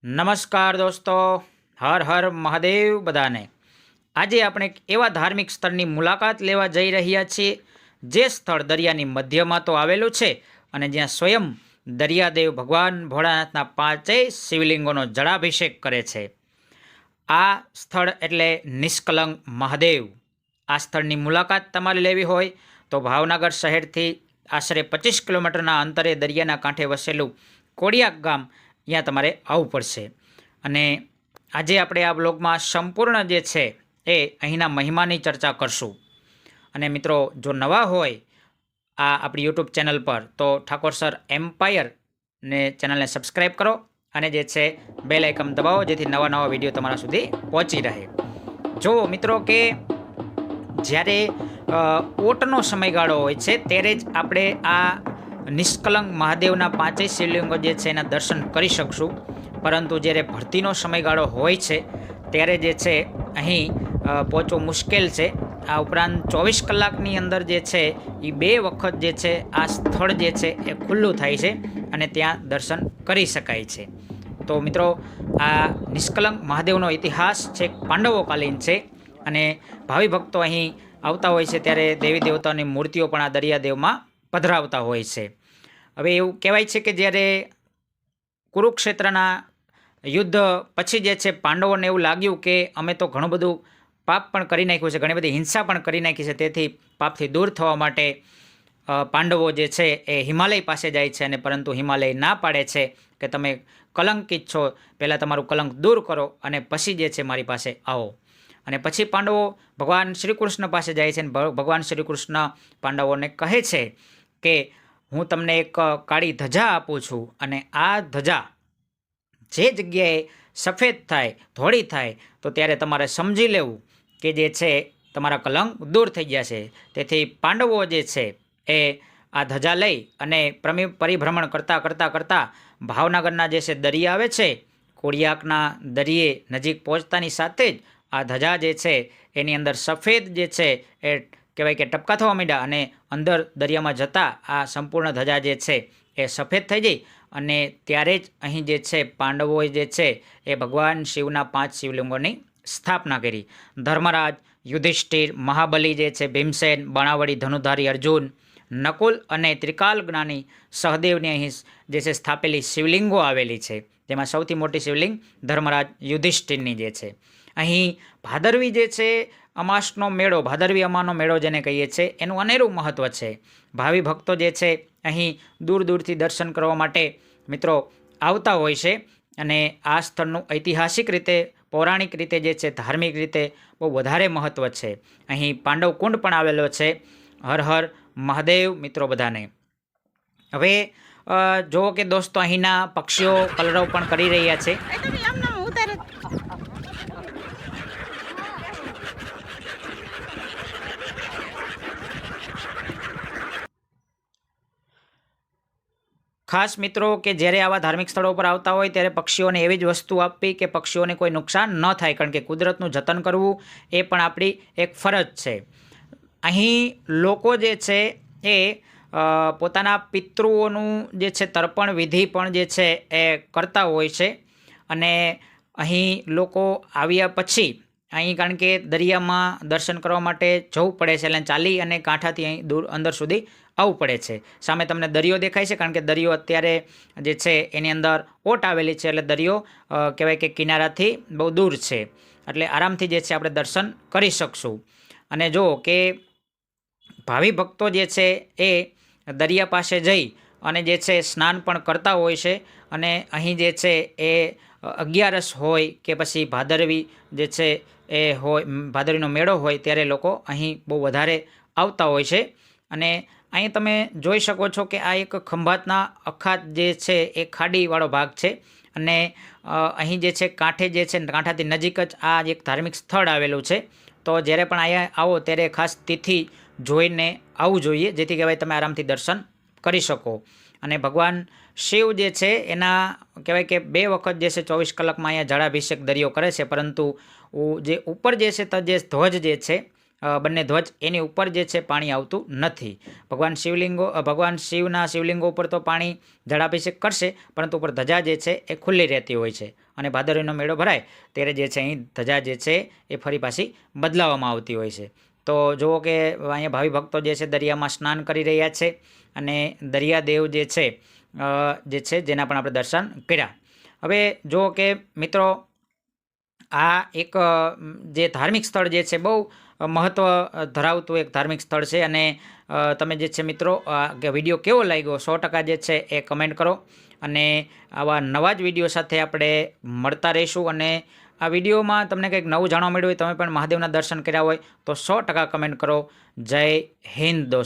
નમસ્કાર દોસ્તો, હર હર મહાદેવ બધાને। આજે આપણે એક એવા ધાર્મિક સ્થળની મુલાકાત લેવા જઈ રહ્યા છીએ જે સ્થળ દરિયાની મધ્યમાં તો આવેલું છે અને જ્યાં સ્વયં દરિયાદેવ ભગવાન ભોળાનાથના 5 શિવલિંગોનો જળાભિષેક કરે છે। આ સ્થળ એટલે નિષ્કલંક મહાદેવ। આ સ્થળની મુલાકાત તમારે લેવી હોય તો ભાવનગર શહેરથી આશરે 25 કિલોમીટરના અંતરે દરિયાના કાંઠે વસેલું કોડિયાક ગામ ત્યાં તમારે આવવું પડશે। અને આજે આપણે આ બ્લોગમાં સંપૂર્ણ જે છે એ અહીંના મહિમાની ચર્ચા કરશું। અને મિત્રો, જો નવા હોય આ આપણી યુટ્યુબ ચેનલ પર તો ઠાકોર સર એમ્પાયરને ચેનલને સબસ્ક્રાઈબ કરો અને જે છે બેલ આઇકન દબાવો, જેથી નવા નવા વિડીયો તમારા સુધી પહોંચી રહે। જો મિત્રો કે જ્યારે ઓટનો સમયગાળો હોય છે ત્યારે જ આપણે આ નિષ્કલંક મહાદેવના 5 શિવલિંગો જે છે એના દર્શન કરી શકશું, પરંતુ જ્યારે ભરતીનો સમયગાળો હોય છે ત્યારે જે છે અહીં પહોંચવું મુશ્કેલ છે। આ ઉપરાંત 24 કલાકની અંદર જે છે એ 2 વખત જે છે આ સ્થળ જે છે એ ખુલ્લું થાય છે અને ત્યાં દર્શન કરી શકાય છે। તો મિત્રો, આ નિષ્કલંક મહાદેવનો ઇતિહાસ છે પાંડવોકાલીન છે અને ભાવિ ભક્તો અહીં આવતા હોય છે ત્યારે દેવી દેવતાઓની મૂર્તિઓ પણ આ દરિયાદેવમાં પધરાવતા હોય છે। હવે એવું કહેવાય છે કે જ્યારે કુરુક્ષેત્રના યુદ્ધ પછી જે છે પાંડવોને એવું લાગ્યું કે અમે તો ઘણું બધું પાપ પણ કરી નાખ્યું છે, ઘણી બધી હિંસા પણ કરી નાખી છે, તેથી પાપથી દૂર થવા માટે પાંડવો જે છે એ હિમાલય પાસે જાય છે અને પરંતુ હિમાલય ના પાડે છે કે તમે કલંકિત છો, પહેલાં તમારું કલંક દૂર કરો અને પછી જે છે મારી પાસે આવો। અને પછી પાંડવો ભગવાન શ્રી કૃષ્ણ પાસે જાય છે અને ભગવાન શ્રી કૃષ્ણ પાંડવોને કહે છે કે હું તમને એક કાળી ધજા આપું છું અને આ ધજા જે જગ્યાએ સફેદ થાય, ધોળી થાય તો ત્યારે તમારે સમજી લેવું કે જે છે તમારા કલંક દૂર થઈ ગયા છે। તેથી પાંડવો જે છે એ આ ધજા લઈ અને પરિભ્રમણ કરતાં ભાવનગરના જે છે દરિયા આવે છે, કોડિયાકના દરિયે નજીક પહોંચતાની સાથે જ આ ધજા જે છે એની અંદર સફેદ જે છે એ કહેવાય કે ટપકા થવા માંડ્યા અને અંદર દરિયામાં જતાં આ સંપૂર્ણ ધજા જે છે એ સફેદ થઈ ગઈ અને ત્યારે જ અહીં જે છે પાંડવોએ જે છે એ ભગવાન શિવના 5 શિવલિંગોની સ્થાપના કરી। ધર્મરાજ, યુધિષ્ઠિર, મહાબલી જે છે, ભીમસેન, બાણાવળી ધનુધારી અર્જુન, નકુલ અને ત્રિકાલ જ્ઞાની સહદેવની અહીં જે છે સ્થાપેલી શિવલિંગો આવેલી છે, જેમાં સૌથી મોટી શિવલિંગ ધર્મરાજ યુધિષ્ઠિરની જે છે। અહીં ભાદરવી જે છે અમાસનો મેળો, ભાદરવી અમાનો મેળો જેને કહીએ છીએ, એનું અનેરું મહત્ત્વ છે। ભાવિ ભક્તો જે છે અહીં દૂર દૂરથી દર્શન કરવા માટે મિત્રો આવતા હોય છે અને આ સ્થળનું ઐતિહાસિક રીતે, પૌરાણિક રીતે જે છે, ધાર્મિક રીતે બહુ વધારે મહત્ત્વ છે। અહીં પાંડવ કુંડ પણ આવેલો છે। હર હર મહાદેવ મિત્રો બધાને। હવે જુઓ કે દોસ્તો, અહીંના પક્ષીઓ કલરવ પણ કરી રહ્યા છે। ખાસ મિત્રો કે જ્યારે આવા ધાર્મિક સ્થળો પર આવતા હોય ત્યારે પક્ષીઓને એવી જ વસ્તુ આપવી કે પક્ષીઓને કોઈ નુકસાન ન થાય, કારણ કે કુદરતનું જતન કરવું એ પણ આપણી એક ફરજ છે। અહીં લોકો જે છે એ પોતાના પિતૃઓનું જે છે તર્પણ વિધિ પણ જે છે એ કરતા હોય છે અને અહીં લોકો આવ્યા પછી અહીં, કારણ કે દરિયામાં દર્શન કરવા માટે જવું પડે છે એટલે ચાલી અને કાંઠાથી અહીં દૂર અંદર સુધી આવવું પડે છે। સામે તમને દરિયો દેખાય છે, કારણ કે દરિયો અત્યારે જે છે એની અંદર ઓટ આવેલી છે એટલે દરિયો કહેવાય કે કિનારાથી બહુ દૂર છે, એટલે આરામથી જે છે આપણે દર્શન કરી શકશું। અને જો કે ભાવિ ભક્તો જે છે એ દરિયા પાસે જઈ અને જે છે સ્નાન પણ કરતા હોય છે અને અહીં જે છે એ 11 હોય કે પછી ભાદરવી જે છે એ હોય, ભાદરવીનો મેળો હોય ત્યારે લોકો અહીં બહુ વધારે આવતા હોય છે। અને અહીં તમે જોઈ શકો છો કે આ એક ખંભાતના અખાત જે છે એ ખાડીવાળો ભાગ છે અને અહીં જે છે કાંઠે જે છે કાંઠાથી નજીક જ આ એક ધાર્મિક સ્થળ આવેલું છે। તો જ્યારે પણ અહીંયા આવો ત્યારે ખાસ તિથિ જોઈને આવવું જોઈએ, જેથી કહેવાય તમે આરામથી દર્શન કરી શકો। અને ભગવાન શિવ જે છે એના કહેવાય કે 2 વખત જે છે 24 કલાકમાં અહીંયા જળાભિષેક દરિયો કરે છે, પરંતુ જે ઉપર જે છે તો જે ધ્વજ જે છે બંને ધ્વજ એની ઉપર જે છે પાણી આવતું નથી. ભગવાન શિવના શિવલિંગો ઉપર તો પાણી જળાભિષેક કરશે, પરંતુ ઉપર ધજા જે છે એ ખુલ્લી રહેતી હોય છે. અને ભાદરવીનો મેળો ભરાય ત્યારે જે છે અહીં ધજા જે છે એ ફરી પાછી બદલાવવામાં આવતી હોય છે. તો જુઓ કે અહીંયા ભાવિ ભક્તો જે છે દરિયામાં સ્નાન કરી રહ્યા છે અને દરિયાદેવ જે છે જેના પણ આપણે દર્શન કર્યા. હવે જુઓ કે મિત્રો, આ એક જે ધાર્મિક સ્થળ જે છે બહુ મહત્વ ધરાવતું એક ધાર્મિક સ્થળ છે. અને તમે જે છે મિત્રો કે વિડીયો કેવો લાગ્યો 100% જે છે એ કમેન્ટ કરો. અને આવા નવા જ વિડીયો સાથે આપણે મળતા રહીશું. અને આ વિડીયોમાં તમને કંઈક નવું જાણવા મળ્યું હોય, તમે પણ મહાદેવના દર્શન કર્યા હોય તો 100% કમેન્ટ કરો. જય હિન્દ દોસ્તો.